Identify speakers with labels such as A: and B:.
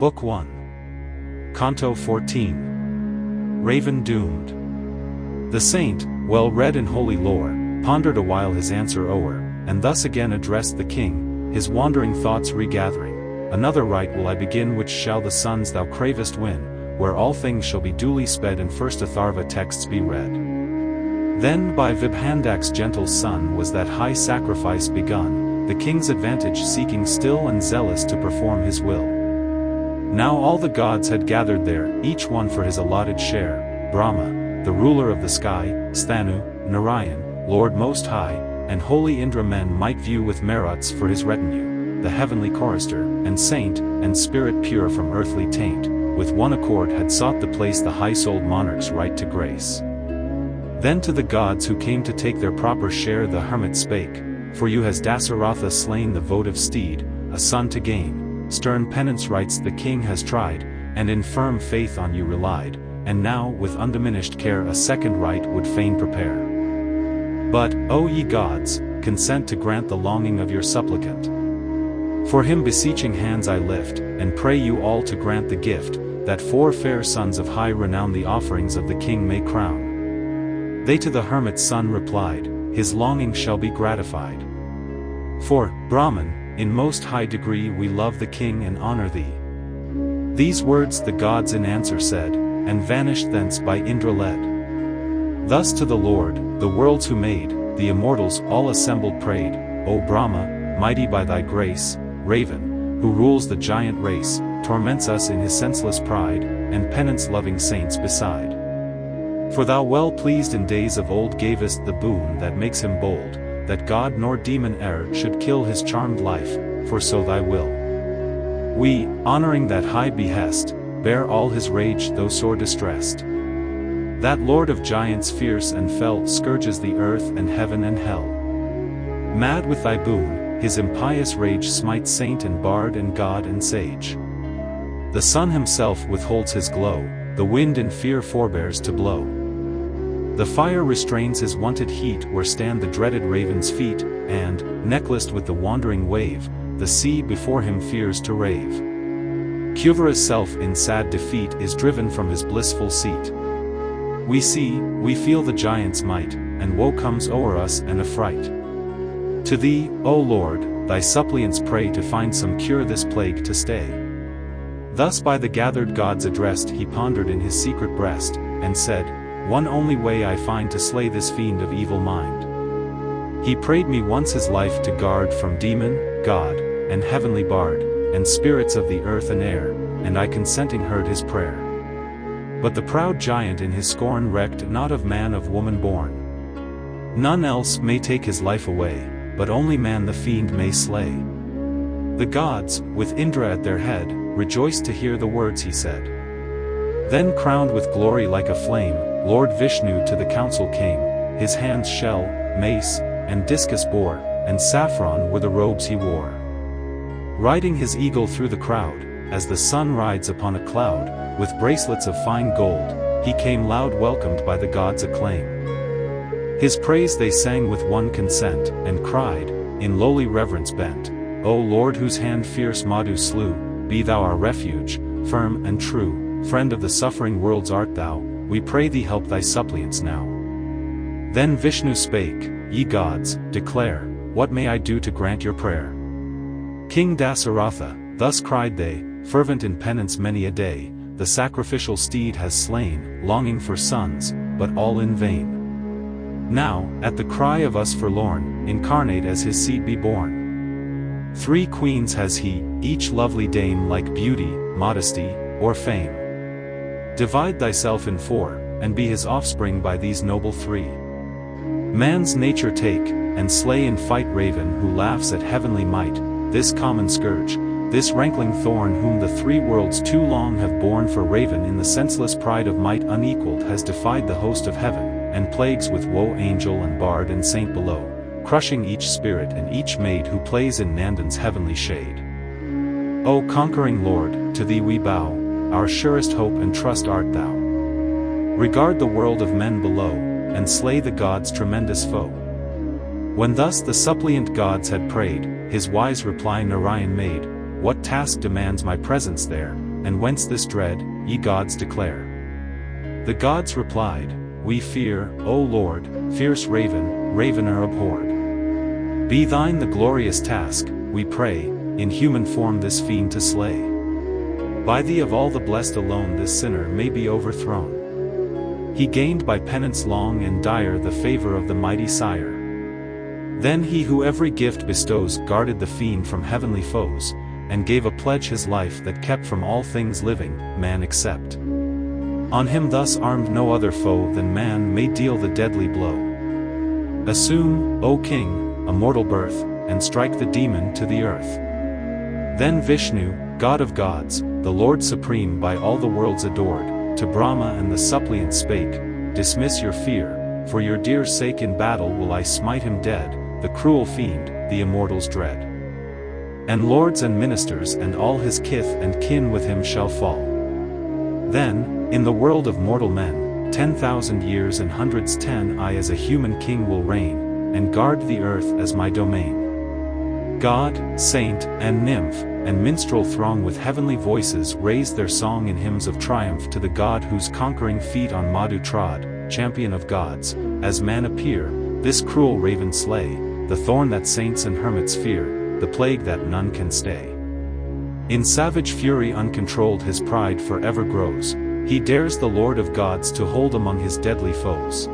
A: Book 1. Canto 14. Raven Doomed. The saint, well read in holy lore, pondered a while his answer o'er, and thus again addressed the king, his wandering thoughts regathering. Another rite will I begin, which shall the sons thou cravest win, where all things shall be duly sped and first Atharva texts be read. Then by Vibhandak's gentle son was that high sacrifice begun, the king's advantage seeking still and zealous to perform his will. Now all the gods had gathered there, each one for his allotted share. Brahma, the ruler of the sky, Sthanu, Narayan, Lord Most High, and holy Indra men might view with Maruts for his retinue, the heavenly chorister, and saint, and spirit pure from earthly taint, with one accord had sought the place the high-souled monarch's right to grace. Then to the gods who came to take their proper share the hermit spake, for you has Dasaratha slain the votive steed, a son to gain. Stern penance rites the king has tried, and in firm faith on you relied, and now with undiminished care a second rite would fain prepare. But, O ye gods, consent to grant the longing of your supplicant. For him beseeching hands I lift, and pray you all to grant the gift, that 4 fair sons of high renown the offerings of the king may crown. They to the hermit's son replied, his longing shall be gratified. For, Brahman, in most high degree we love the king and honor thee. These words the gods in answer said, and vanished thence by Indra led. Thus to the Lord, the worlds who made, the immortals all assembled prayed, O Brahma, mighty by thy grace, Raven, who rules the giant race, torments us in his senseless pride, and penance-loving saints beside. For thou well pleased in days of old gavest the boon that makes him bold, that god nor demon e'er should kill his charmed life, for so thy will. We, honoring that high behest, bear all his rage though sore distressed. That lord of giants fierce and fell scourges the earth and heaven and hell. Mad with thy boon, his impious rage smites saint and bard and god and sage. The sun himself withholds his glow, the wind in fear forbears to blow. The fire restrains his wonted heat where stand the dreaded raven's feet, and, necklaced with the wandering wave, the sea before him fears to rave. Kuvera's self in sad defeat is driven from his blissful seat. We see, we feel the giant's might, and woe comes o'er us and affright. To thee, O Lord, thy suppliants pray to find some cure this plague to stay. Thus by the gathered gods addressed he pondered in his secret breast, and said, one only way I find to slay this fiend of evil mind. He prayed me once his life to guard from demon, god, and heavenly bard, and spirits of the earth and air, and I consenting heard his prayer. But the proud giant in his scorn recked not of man of woman born. None else may take his life away, but only man the fiend may slay. The gods, with Indra at their head, rejoiced to hear the words he said. Then crowned with glory like a flame, Lord Vishnu to the council came, his hands shell, mace, and discus bore, and saffron were the robes he wore. Riding his eagle through the crowd, as the sun rides upon a cloud, with bracelets of fine gold, he came loud welcomed by the gods' acclaim. His praise they sang with one consent, and cried, in lowly reverence bent, O Lord whose hand fierce Madhu slew, be thou our refuge, firm and true, friend of the suffering worlds art thou, we pray thee help thy suppliants now. Then Vishnu spake, ye gods, declare, what may I do to grant your prayer? King Dasaratha, thus cried they, fervent in penance many a day, the sacrificial steed has slain, longing for sons, but all in vain. Now, at the cry of us forlorn, incarnate as his seed be born. 3 queens has he, each lovely dame like beauty, modesty, or fame. Divide thyself in 4, and be his offspring by these noble 3. Man's nature take, and slay in fight Raven who laughs at heavenly might, this common scourge, this rankling thorn whom the 3 worlds too long have borne. For Raven in the senseless pride of might unequaled has defied the host of heaven, and plagues with woe angel and bard and saint below, crushing each spirit and each maid who plays in Nandan's heavenly shade. O conquering Lord, to thee we bow, our surest hope and trust art thou. Regard the world of men below, and slay the gods' tremendous foe. When thus the suppliant gods had prayed, his wise reply Narayan made, what task demands my presence there, and whence this dread, ye gods declare. The gods replied, We fear, O Lord, fierce raven, ravener abhorred. Be thine the glorious task, we pray, in human form this fiend to slay. By thee of all the blessed alone this sinner may be overthrown. He gained by penance long and dire the favor of the mighty sire. Then he who every gift bestows guarded the fiend from heavenly foes, and gave a pledge his life that kept from all things living, man except. On him thus armed no other foe than man may deal the deadly blow. Assume, O king, a mortal birth, and strike the demon to the earth. Then Vishnu, God of gods, the Lord supreme by all the worlds adored, to Brahma and the suppliant spake, Dismiss your fear, for your dear sake in battle will I smite him dead, the cruel fiend, the immortals dread. And lords and ministers and all his kith and kin with him shall fall. Then, in the world of mortal men, 10,000 years and hundreds 10 I as a human king will reign, and guard the earth as my domain. God, saint, and nymph, and minstrel throng with heavenly voices raise their song in hymns of triumph to the God whose conquering feet on Madhu trod, champion of gods, as man appear, this cruel raven slay, the thorn that saints and hermits fear, the plague that none can stay. In savage fury uncontrolled his pride forever grows, he dares the Lord of gods to hold among his deadly foes.